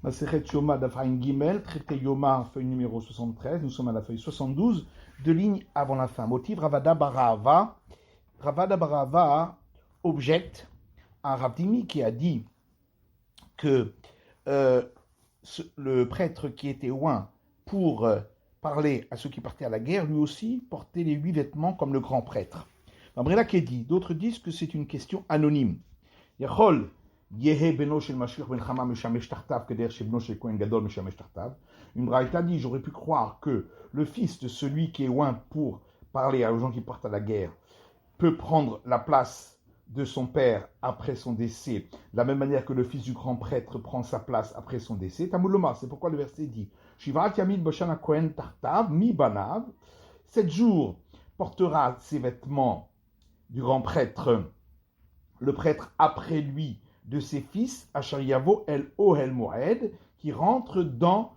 Masechet Yoma d'Afraïm Gimel, traité Yoma, feuille numéro 73, nous sommes à la feuille 72, deux lignes avant la fin. Motif Ravada Barava. Ravada Barava objecte à Rav Dimi qui a dit que le prêtre qui était oint pour parler à ceux qui partaient à la guerre, lui aussi portait les 8 vêtements comme le grand prêtre. Brela qui dit, d'autres disent que c'est une question anonyme. Yachol Yehe beno shel Mashiach ben Chama meshamesh tartav keder shebno shel Kohen Gadol meshamesh tartav. Une braïta dit, j'aurais pu croire que le fils de celui qui est oint pour parler aux gens qui partent à la guerre peut prendre la place de son père après son décès, de la même manière que le fils du grand prêtre prend sa place après son décès. Tamouloma, c'est pourquoi le verset dit Shivat Yamid Boshana Kohen Tartav, mi banav. 7 jours portera ses vêtements du grand prêtre, le prêtre après lui, de ses fils, Ashariavo El Ohel Moed, qui rentre dans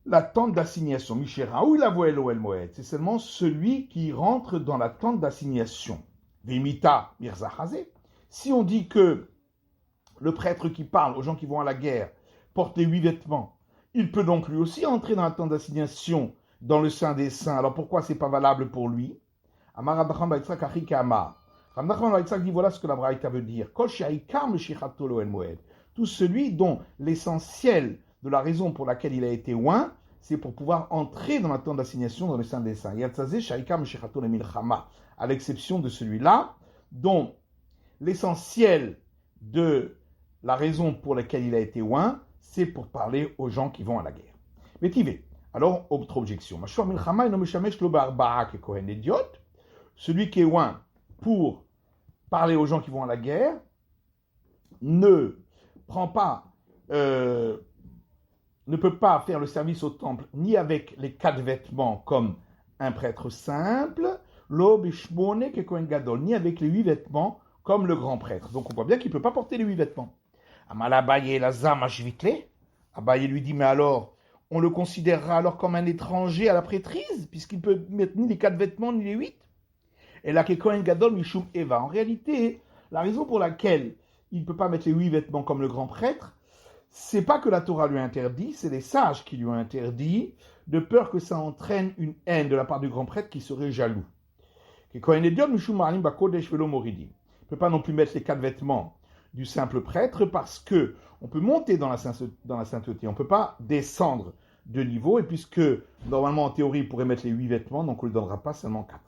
la tente d'assignation. Mishera, où il avoue El Ohel Moed, c'est seulement celui qui rentre dans la tente d'assignation. Vimita Mirza Hazé. Si on dit que le prêtre qui parle aux gens qui vont à la guerre porte les 8 vêtements, il peut donc lui aussi entrer dans la tente d'assignation dans le sein des saints. Alors pourquoi c'est pas valable pour lui? Amar Abraham Baitzak Achike Amar. Abraham Baitzak dit voilà ce que la braïta veut dire. Kol she'aikar meshichato lo el moed. Tout celui dont l'essentiel de la raison pour laquelle il a été oint, c'est pour pouvoir entrer dans la tente d'assignation dans le sein des saints. Yatzazé she'aikar meshichato le milchama. À l'exception de celui-là, dont l'essentiel de la raison pour laquelle il a été oint, c'est pour parler aux gens qui vont à la guerre. Mais Tivé, alors, autre objection. Celui qui est oint pour parler aux gens qui vont à la guerre ne peut pas faire le service au temple ni avec les 4 vêtements comme un prêtre simple, ni avec les 8 vêtements comme le grand prêtre. Donc on voit bien qu'il ne peut pas porter les 8 vêtements. Abaye lui dit, mais alors, on le considérera alors comme un étranger à la prêtrise, puisqu'il ne peut mettre ni les 4 vêtements ni les 8. Et là, Kohen Gadol Mishum Eva. En réalité, la raison pour laquelle il ne peut pas mettre les 8 vêtements comme le grand prêtre, c'est pas que la Torah lui a interdit, c'est les sages qui lui ont interdit, de peur que ça entraîne une haine de la part du grand prêtre qui serait jaloux. Kohen Gadol Mishum Marim Bakodesh Velo Moridim. Il ne peut pas non plus mettre les 4 vêtements du simple prêtre parce que on peut monter dans la sainteté, on ne peut pas descendre de niveau, et puisque normalement en théorie il pourrait mettre les 8 vêtements, donc on ne lui donnera pas seulement 4.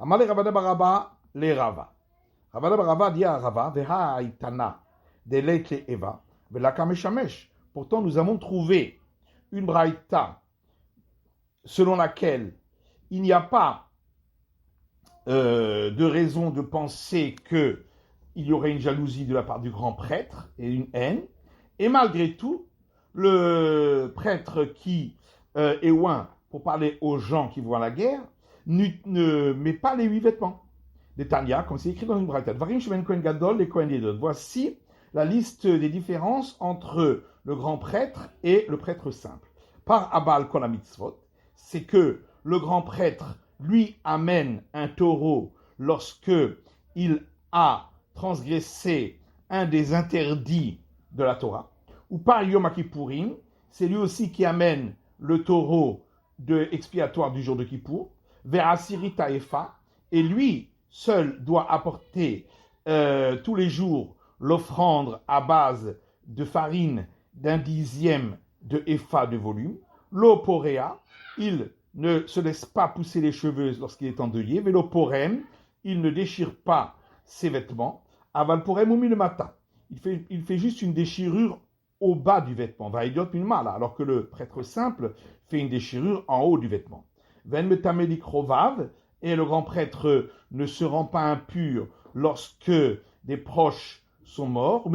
Amale Ravada Baraba le Rava. Ravada Baraba dit à Rava, Veha Aitana, Delek le Eva, Velaka Meshamesh. Pourtant nous avons trouvé une braïta selon laquelle il n'y a pas de raison de penser qu'il y aurait une jalousie de la part du grand prêtre et une haine, et malgré tout, le prêtre qui est oint pour parler aux gens qui vont à la guerre ne met pas les 8 vêtements. Des Tanya, comme c'est écrit dans une braïta. Voici la liste des différences entre le grand prêtre et le prêtre simple. Par Abal Kol HaMitzvot, c'est que le grand prêtre lui amène un taureau lorsque il a transgressé un des interdits de la Torah. Ou par Yom Kippourim, c'est lui aussi qui amène le taureau expiatoire du jour de Kippour. Vers Asirita Efa, et lui seul doit apporter tous les jours l'offrande à base de farine d'un 10e de Efa de volume. L'Oporea, il ne se laisse pas pousser les cheveux lorsqu'il est endeuillé. Veloporem, il ne déchire pas ses vêtements. Avalporem ou le matin, il fait juste une déchirure au bas du vêtement. Vaïdiot minmala, alors que le prêtre simple fait une déchirure en haut du vêtement. Et le grand prêtre ne se rend pas impur lorsque des proches sont morts.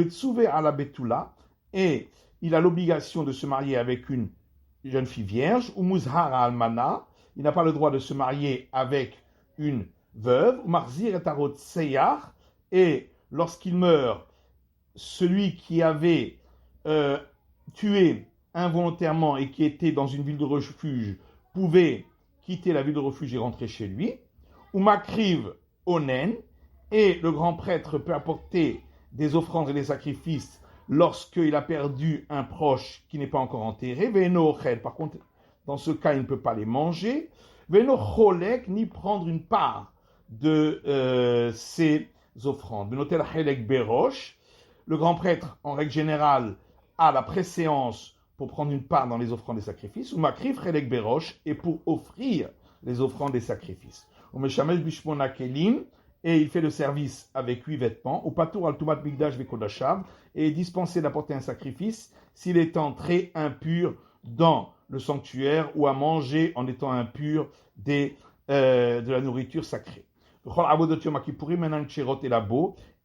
Et il a l'obligation de se marier avec une jeune fille vierge. Il n'a pas le droit de se marier avec une veuve. Et lorsqu'il meurt, celui qui avait tué involontairement et qui était dans une ville de refuge pouvait quitter la ville de refuge et rentrer chez lui, ou makriv onen, et le grand prêtre peut apporter des offrandes et des sacrifices lorsqu'il a perdu un proche qui n'est pas encore enterré. Ve'eno ochel, par contre, dans ce cas, il ne peut pas les manger. Ve'eno cholek, ni prendre une part de ces offrandes. Benotel chelek berosh, le grand prêtre, en règle générale, a la préséance pour prendre une part dans les offrandes des sacrifices, ou makrif chelek berosh, et pour offrir les offrandes des sacrifices. Ou meshamesh bishmona kelim, et il fait le service avec 8 vêtements, ou patour al tumat migdash vekodashav, et est dispensé d'apporter un sacrifice s'il est entré impur dans le sanctuaire ou à manger en étant impur de la nourriture sacrée.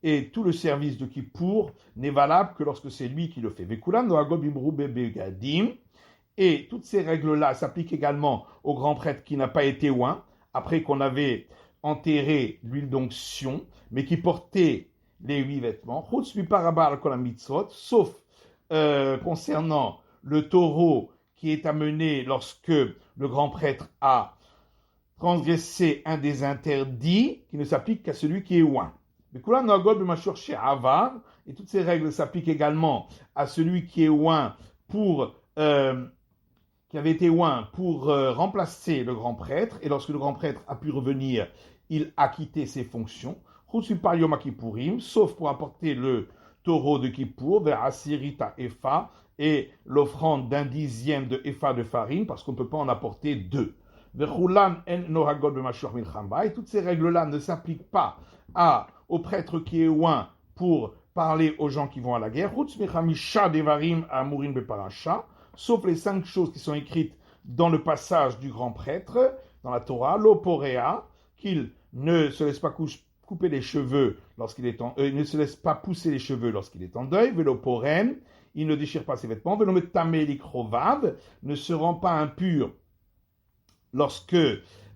Et tout le service de Kippour n'est valable que lorsque c'est lui qui le fait. Et toutes ces règles-là s'appliquent également au grand prêtre qui n'a pas été oint, après qu'on avait enterré l'huile d'onction, mais qui portait les 8 vêtements, sauf concernant le taureau qui est amené lorsque le grand prêtre a transgressé un des interdits qui ne s'applique qu'à celui qui est oint. Et toutes ces règles s'appliquent également à celui qui est oint qui avait été oint pour remplacer le grand prêtre, et lorsque le grand prêtre a pu revenir, il a quitté ses fonctions, sauf pour apporter le taureau de Kippour vers Asirita Efa et l'offrande d'un 10e de Efa de farine, parce qu'on ne peut pas en apporter 2. Et toutes ces règles-là ne s'appliquent pas au prêtre qui est oint pour parler aux gens qui vont à la guerre, sauf les 5 choses qui sont écrites dans le passage du grand prêtre, dans la Torah, l'oporea, qu'il ne se laisse pas couper les cheveux lorsqu'il est ne se laisse pas pousser les cheveux lorsqu'il est en deuil, veloporen, il ne déchire pas ses vêtements, velometamelikhrovav, ne se rend pas impur lorsque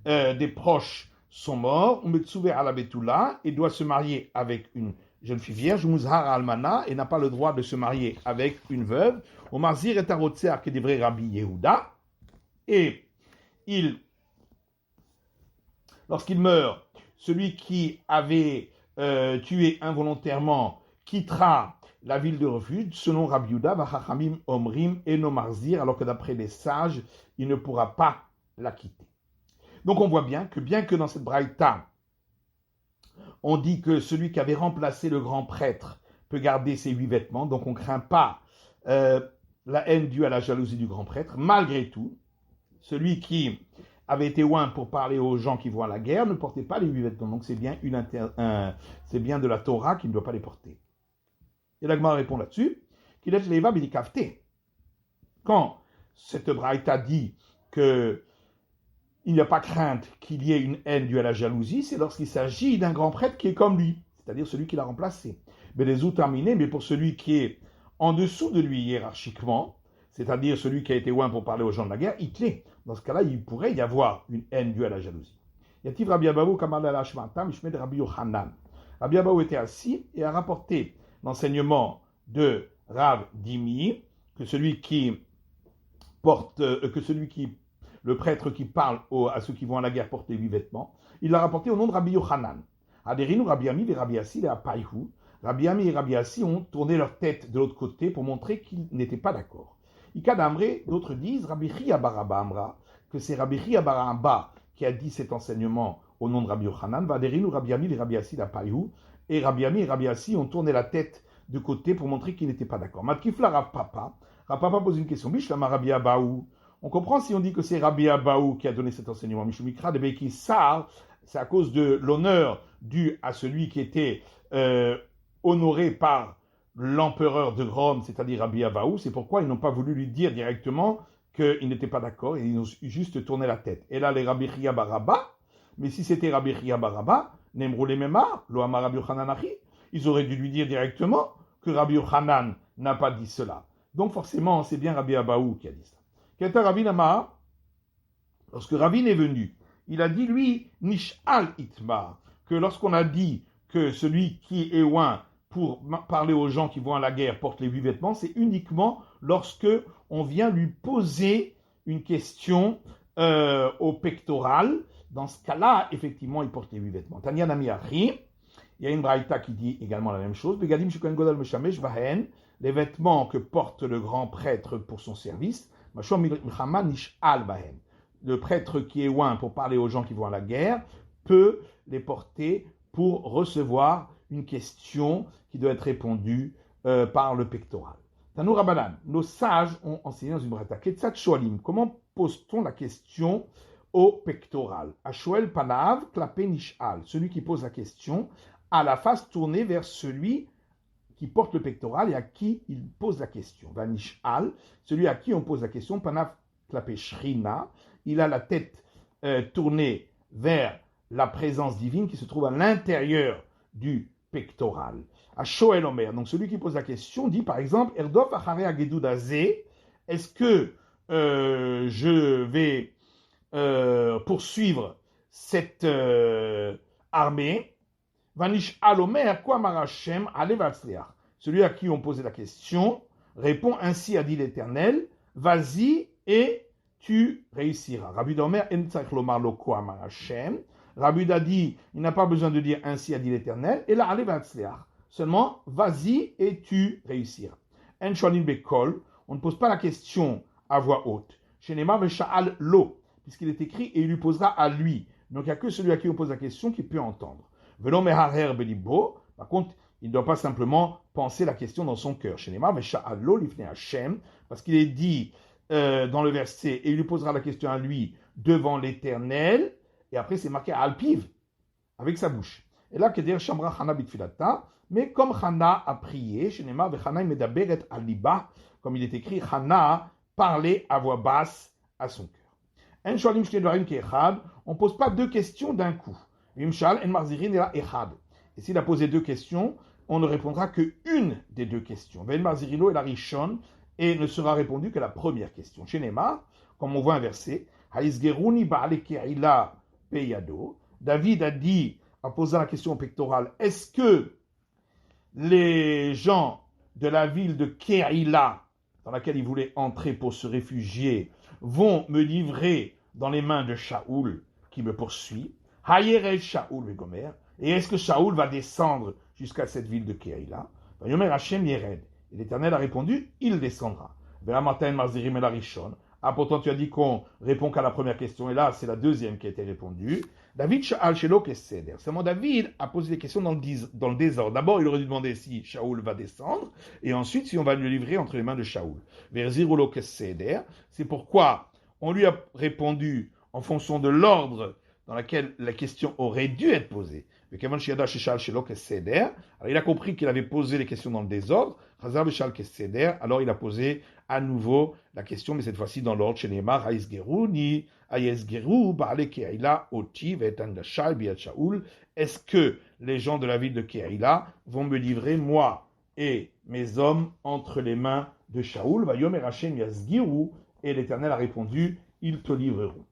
des proches sont morts, umetsuver ala betula, et doit se marier avec une jeune fille vierge, muzhar almana, et n'a pas le droit de se marier avec une veuve, omarzir et arotser qui devrait Rabbi Yehuda, et lorsqu'il meurt, celui qui avait tué involontairement quittera la ville de refuge, selon Rabbi Yehuda, vachachamim omrim eno marzir, alors que d'après les sages, il ne pourra pas la quitter. Donc on voit bien que dans cette braïta, on dit que celui qui avait remplacé le grand prêtre peut garder ses 8 vêtements, donc on ne craint pas la haine due à la jalousie du grand prêtre. Malgré tout, celui qui avait été oint pour parler aux gens qui vont à la guerre ne portait pas les 8 vêtements, donc c'est bien, c'est bien de la Torah qui ne doit pas les porter. Et l'Agma répond là-dessus, qu'il est leva bilikavte. Quand cette braïta dit que il n'y a pas crainte qu'il y ait une haine due à la jalousie, c'est lorsqu'il s'agit d'un grand prêtre qui est comme lui, c'est-à-dire celui qui l'a remplacé. Mais les autres terminés, mais pour celui qui est en dessous de lui hiérarchiquement, c'est-à-dire celui qui a été oint pour parler aux gens de la guerre, il clé. Dans ce cas-là, il pourrait y avoir une haine due à la jalousie. Yativ Rabbi Abahu kamal ala shmata mishmed Rabbi Yochanan. Rabbi Abahu était assis et a rapporté l'enseignement de Rav Dimi, que celui qui porte, le prêtre qui parle à ceux qui vont à la guerre porte les 8 vêtements, il l'a rapporté au nom de Rabbi Yochanan. Aderinu Rabbi Ami et Rabbi Assi et Apayhu. Rabbi Ami et Rabbi Assi ont tourné leur tête de l'autre côté pour montrer qu'ils n'étaient pas d'accord. Ika d'Amré, d'autres disent Rabbi Chia Baraba Amra, que c'est Rabbi Chia Baraba qui a dit cet enseignement au nom de Rabbi Yochanan. Aderinu Rabbi Ami et Rabbi Assi et Apayhu. Et Rabbi Ami et Rabbi Assi ont tourné la tête de côté pour montrer qu'ils n'étaient pas d'accord. Matkifla Rav Papa pose une question. Bishlama Rabbi Abahu. On comprend si on dit que c'est Rabbi Abahu qui a donné cet enseignement. Mishumikra de Beiki Sar, c'est à cause de l'honneur dû à celui qui était honoré par l'empereur de Rome, c'est-à-dire Rabbi Abahu. C'est pourquoi ils n'ont pas voulu lui dire directement qu'ils n'étaient pas d'accord et ils ont juste tourné la tête. Et là, les Rabbi Chia Baraba, mais si c'était Rabbi Chia Baraba, Nemrou les Memar, lo Amar Rabbi Yochanan Achi, ils auraient dû lui dire directement que Rabbi Yochanan n'a pas dit cela. Donc forcément, c'est bien Rabbi Abahu qui a dit ça. Lorsque Ravine est venu, il a dit, lui, Nish'al Itmar, que lorsqu'on a dit que celui qui est oint pour parler aux gens qui vont à la guerre porte les 8 vêtements, c'est uniquement lorsque on vient lui poser une question au pectoral. Dans ce cas-là, effectivement, il porte les 8 vêtements. Tanya Nami Achi, il y a une braïta qui dit également la même chose. Begadim Shukon Godal Meshamesh Vahen, les vêtements que porte le grand prêtre pour son service, le prêtre qui est loin pour parler aux gens qui vont à la guerre peut les porter pour recevoir une question qui doit être répondue par le pectoral. Tanou Rabbanan, nos sages ont enseigné dans une brata. Ketzat shoalim, comment pose-t-on la question au pectoral? Ashoel panav klapé nishal, celui qui pose la question a la face tournée vers celui qui porte le pectoral et à qui il pose la question. Va nishal, celui à qui on pose la question, panav klapé shrina, il a la tête tournée vers la présence divine qui se trouve à l'intérieur du pectoral. À Shoel Omer, donc celui qui pose la question dit par exemple Erdof Achare Agedud Azé, est-ce que je vais poursuivre cette armée? Vanish Alomer, quoi Marachem, Alevatzliach. Celui à qui on posait la question répond ainsi a dit l'Éternel, vas-y et tu réussiras. Rabbi Domer, Entzach Lomar lo quoi Marachem. Rabbi a dit, il n'a pas besoin de dire ainsi a dit l'Éternel, et là, Alevatzliach. Seulement, vas-y et tu réussiras. En shoalim bekol, on ne pose pas la question à voix haute. Shenema vesha'al lo, puisqu'il est écrit et il lui posera à lui. Donc il n'y a que celui à qui on pose la question qui peut entendre. Velo meharer belibo, par contre, il ne doit pas simplement penser la question dans son cœur. Shenema vesha'al lo lifnei Hashem, parce qu'il est dit dans le verset, et il lui posera la question à lui devant l'Éternel, et après c'est marqué alpiv, avec sa bouche. Et là, Keder Shamra Chana Bitfilata, mais comme Chana a prié, Shenema vechana medaberet aliba, comme il est écrit, Chana parlait à voix basse à son cœur. En shoalim shte dvarim ke'echad, on ne pose pas deux questions d'un coup. Vimshal en marzirin ela echad. Et s'il a posé deux questions, on ne répondra qu'une des deux questions. Ven marzirino et la rishon, et ne sera répondu que la première question. Shenema, comme on voit un verset, Haizgeruni ba'ale ke'ila peyado. David a posé la question pectorale, est-ce que les gens de la ville de Keïla, dans laquelle il voulait entrer pour se réfugier, vont me livrer dans les mains de Shaoul, qui me poursuit? Hayerel Shaoul vegomer. Et est-ce que Shaoul va descendre jusqu'à cette ville de Keïla? Yomer Hashem Yered. Et l'Éternel a répondu, il descendra. Vera Martin Marzirim el Arishon. Ah, pourtant tu as dit qu'on répond qu'à la première question, et là c'est la deuxième qui a été répondue. David Sha'al Shelo Keseder. Seulement David a posé des questions dans le désordre. D'abord, il aurait dû demander si Shaoul va descendre, et ensuite si on va le livrer entre les mains de Shaoul. Verzirulo Keseder. C'est pourquoi on lui a répondu en fonction de l'ordre dans lequel la question aurait dû être posée. Alors il a compris qu'il avait posé les questions dans le désordre. Alors il a posé à nouveau la question, mais cette fois-ci dans l'ordre. Est-ce que les gens de la ville de Keïla vont me livrer, moi et mes hommes, entre les mains de Shaoul? Et l'Éternel a répondu, ils te livreront.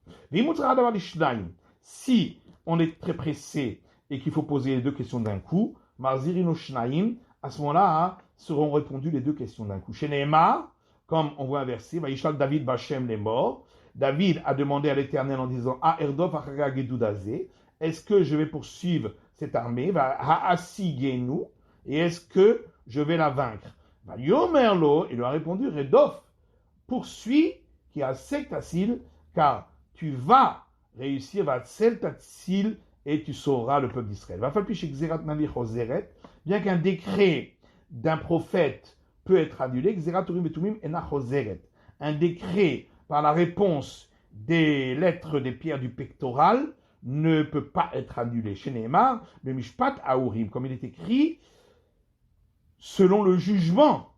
Si on est très pressé et qu'il faut poser les deux questions d'un coup, Marzirino Shnaim, à ce moment-là, seront répondues les deux questions d'un coup. Chez Nehemar, comme on voit un verset, Vaishal David Bachem les morts. David a demandé à l'Éternel en disant, Erdof Achara Gedudazé, est-ce que je vais poursuivre cette armée? Ha'asigenu, et est-ce que je vais la vaincre? Yomerlo, il lui a répondu, Redof, poursuis, qui a Sektasil, car tu vas réussir, va Seltatsil, et tu sauras le peuple d'Israël. Bien qu'un décret d'un prophète peut être annulé, un décret par la réponse des lettres des pierres du pectoral ne peut pas être annulé. Chez Nehemar, mais Mishpat Aourim, comme il est écrit, selon le jugement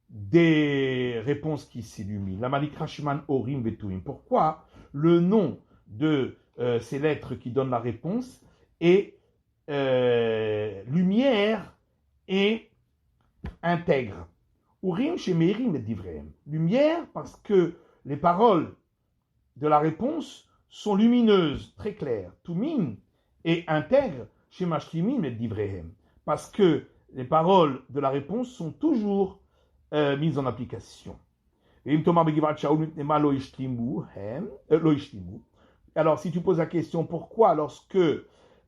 des réponses qui s'illuminent. La Malik Rashman Orim Vetuim. Pourquoi le nom de ces lettres qui donnent la réponse est lumière et intègre. Urim chez Meirim et Divrehem. Lumière parce que les paroles de la réponse sont lumineuses, très claires. Tumim et intègre chez Mashlimim et Divrehem. Parce que les paroles de la réponse sont toujours mises en application. Alors, si tu poses la question, pourquoi lorsque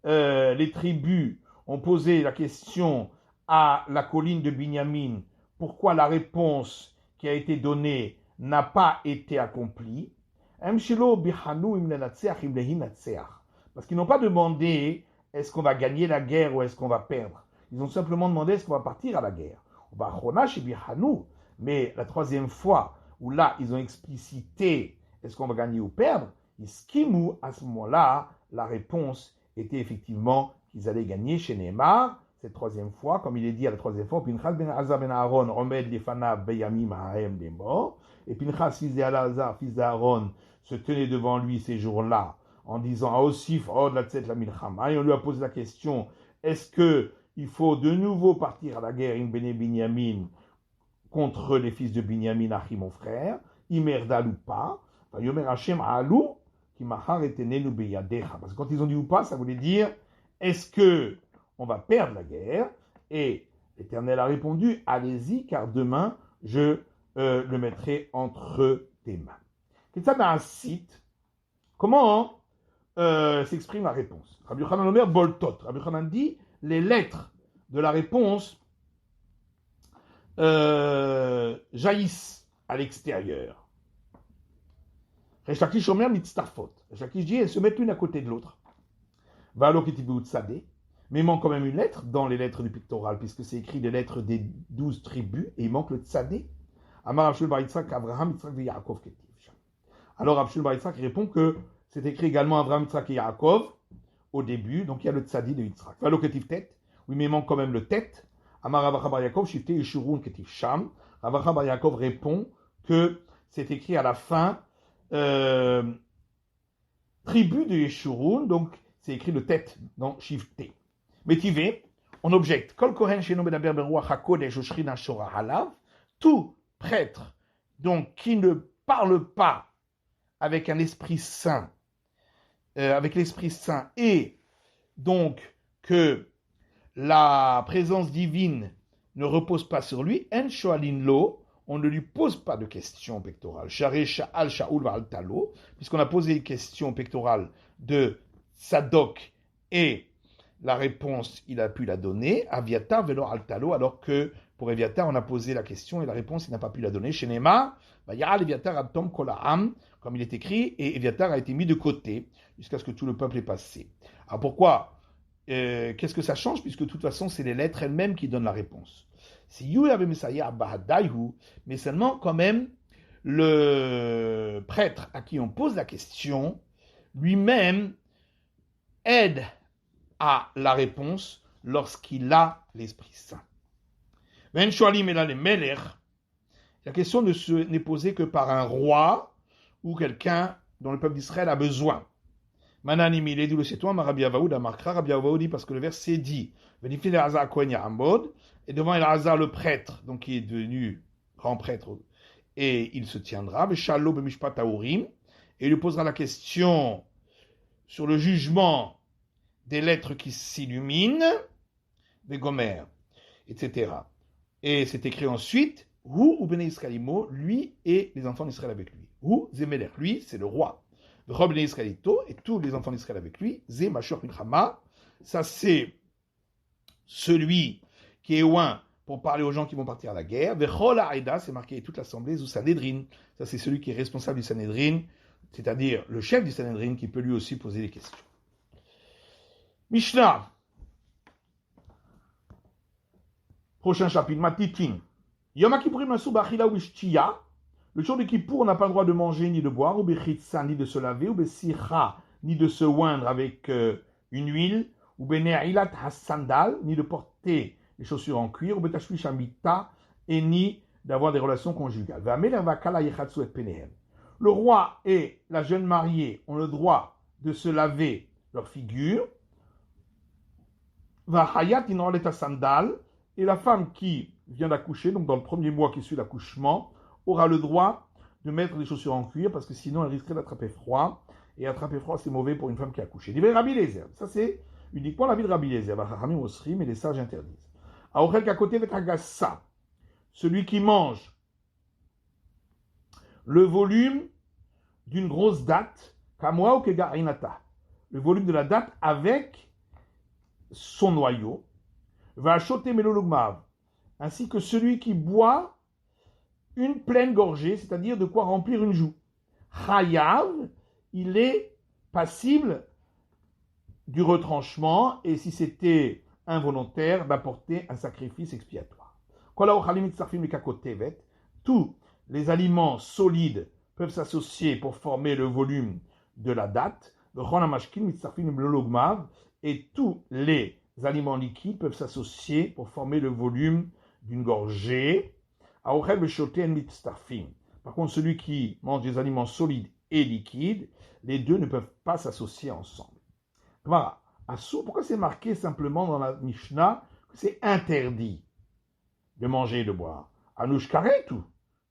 les tribus ont posé la question à la colline de Binyamin pourquoi la réponse qui a été donnée n'a pas été accomplie. Parce qu'ils n'ont pas demandé est-ce qu'on va gagner la guerre ou est-ce qu'on va perdre. Ils ont simplement demandé est-ce qu'on va partir à la guerre. Mais la troisième fois où là ils ont explicité est-ce qu'on va gagner ou perdre, à ce moment-là, la réponse était effectivement qu'ils allaient gagner chez Neymar. Cette troisième fois, comme il est dit à la troisième fois, Pinchas ben Azar ben Aaron, Omed lefanav beyamim ha'em des morts, et Pinchas, fils d'Elazar, fils d'Aaron, se tenait devant lui ces jours-là, en disant, Aosif, od la tset la milchama, et on lui a posé la question, est-ce qu'il faut de nouveau partir à la guerre, in bene Binyamin, contre les fils de Binyamin, Achi, mon frère, imerdal ou pas, Yomer Hashem alou, qui machar etenenu beyadecha. Parce que quand ils ont dit ou pas, ça voulait dire, est-ce que on va perdre la guerre? Et l'Éternel a répondu, allez-y, car demain, je le mettrai entre tes mains. C'est ça dans un site. Comment s'exprime la réponse? Rabbi Yochanan Omer Boltot. Rabbi Yochanan dit, les lettres de la réponse jaillissent à l'extérieur. Resh Lakish Omer mitztafot. Resh Lakish dit, elles se mettent l'une à côté de l'autre. Valo kitibu tzadeh. Mais il manque quand même une lettre dans les lettres du pictoral, puisque c'est écrit les lettres des 12 tribus, et il manque le tzadeh. Amar Rabshul Bar Yitzhak, Abraham, Yitzhak et Yaakov ketiv. Alors Rabshul Bar Yitzhak répond que c'est écrit également Abraham, Yitzhak et Yaakov au début, donc il y a le tzadeh de Yitzhak. Valo ketiv tet. Oui, mais il manque quand même le tet. Amar Ravacha Bar Yaakov, Shifte Yeshurun ketiv sham. Ravacha Bar Yaakov répond que c'est écrit à la fin tribu de Yeshurun, donc c'est écrit le tet dans Shifte. Métivé, on objecte. Kol kohen sheno medaber beruach hakodesh ushrin hashora halav. Tout prêtre, donc qui ne parle pas avec un esprit saint, avec l'esprit saint, et donc que la présence divine ne repose pas sur lui, en shoalin lo, on ne lui pose pas de questions pectorales. Share sha'al sha'ul va'al talo, puisqu'on a posé une question pectorale de Sadok et la réponse, il a pu la donner, Aviatar velo altalo, alors que pour Aviatar, on a posé la question et la réponse, il n'a pas pu la donner. Chez Neymar, Ya'al Aviatar Atom Kola'am, comme il est écrit, et Aviatar a été mis de côté jusqu'à ce que tout le peuple est passé. Alors pourquoi qu'est-ce que ça change? Puisque de toute façon, c'est les lettres elles-mêmes qui donnent la réponse. Si You avait Messiah Bahadaihu, mais seulement quand même, le prêtre à qui on pose la question, lui-même aide à la réponse lorsqu'il a l'Esprit Saint. La question n'est posée que par un roi ou quelqu'un dont le peuple d'Israël a besoin. Mananim, il est dit le c'est toi, Rabbi Avaoud a marqué, Rabbi Avaoud dit parce que le verset dit, et devant Elazar le prêtre, donc qui est devenu grand prêtre, et il se tiendra, et il lui posera la question sur le jugement des lettres qui s'illuminent, des Gomer, etc. Et c'est écrit ensuite, Hu ou Bnei Israélimo, lui et les enfants d'Israël avec lui. Hu, Zemelech, lui, c'est le roi. V'chob Bnei Israélito, et tous les enfants d'Israël avec lui, Ze Mashor Milchama, ça c'est celui qui est oint pour parler aux gens qui vont partir à la guerre. V'chol Ha'eda, c'est marqué toute l'assemblée, Zou Sanhedrin, ça c'est celui qui est responsable du Sanhedrin, c'est-à-dire le chef du Sanhedrin qui peut lui aussi poser des questions. Mishnah. Prochain chapitre, Matitin. Yom Kippourim Nasu B'achila ou B'shtiya. Le jour de Kippour, on n'a pas le droit de manger ni de boire, ou B'chitsa, ni de se laver, ou B'sicha, ni de se oindre avec une huile, ou B'ne'ilat has-sandal, ni de porter les chaussures en cuir, ou B'tashwish amita, et ni d'avoir des relations conjugales. V'amelech v'akala yechatsu et penehem. Le roi et la jeune mariée ont le droit de se laver leur figure. V'achayat in'olet has-sandal, et la femme qui vient d'accoucher, donc dans le premier mois qui suit l'accouchement, aura le droit de mettre des chaussures en cuir, parce que sinon elle risquerait d'attraper froid, et attraper froid c'est mauvais pour une femme qui a accouché. Dit Rabbi Eliezer, ça c'est uniquement la vie de Rabbi Eliezer, mais les sages interdisent. Aochel kakoté vetagassa, celui qui mange le volume d'une grosse date, kamwa ou kegarinata, le volume de la date avec son noyau, va achoter melolugmav, ainsi que celui qui boit une pleine gorgée, c'est-à-dire de quoi remplir une joue. Chayav, il est passible du retranchement, et si c'était involontaire, d'apporter un sacrifice expiatoire. Tous les aliments solides peuvent s'associer pour former le volume de la date, et tous les aliments liquides peuvent s'associer pour former le volume d'une gorgée. Par contre, celui qui mange des aliments solides et liquides, les deux ne peuvent pas s'associer ensemble. Voilà. Pourquoi c'est marqué simplement dans la Mishnah que c'est interdit de manger et de boire? Anouch karetu.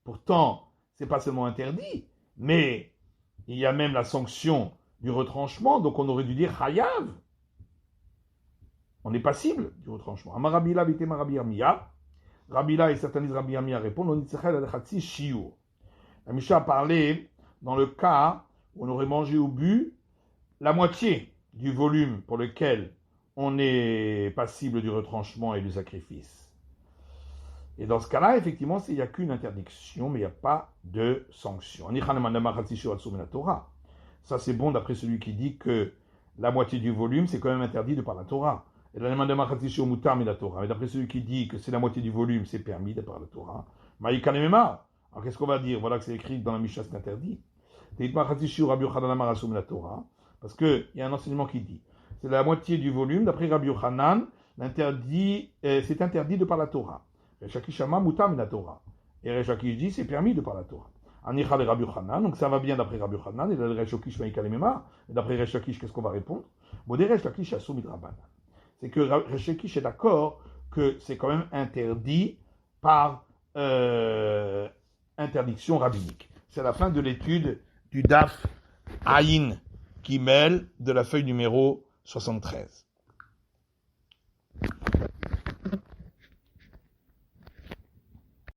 Pourtant, c'est pas seulement interdit, mais il y a même la sanction du retranchement, donc on aurait dû dire chayav. On est passible du retranchement. Amarabila bite marabi Armiya. Rabila et certains disent Rabbi Armiya répondent on dit la Mishnah a parlé dans le cas où on aurait mangé ou bu la moitié du volume pour lequel on est passible du retranchement et du sacrifice. Et dans ce cas-là, effectivement, il n'y a qu'une interdiction, mais il n'y a pas de sanction. Ça, c'est bon d'après celui qui dit que la moitié du volume, c'est quand même interdit de par la Torah. Et mais d'après celui qui dit que c'est la moitié du volume, c'est permis de par la Torah. Alors qu'est-ce qu'on va dire? Voilà que c'est écrit dans la Mishnah, c'est interdit. Parce qu'il y a un enseignement qui dit c'est la moitié du volume, d'après Rabbi Yochanan, c'est interdit de par la Torah. Resh Lakish Shama mutar min Torah. Et Resh Lakish dit c'est permis de par la Torah. Anicha de Rabbi Yochanan, donc ça va bien d'après Rabbi Yochanan, et Resh Lakish Maïkalemema, et d'après Resh Lakish, qu'est-ce qu'on va répondre? Bon, des Resh Lakish Asou midrabanan. C'est que Resh Lakish est d'accord que c'est quand même interdit par interdiction rabbinique. C'est la fin de l'étude du Daf Aïn qui mêle de la feuille numéro 73.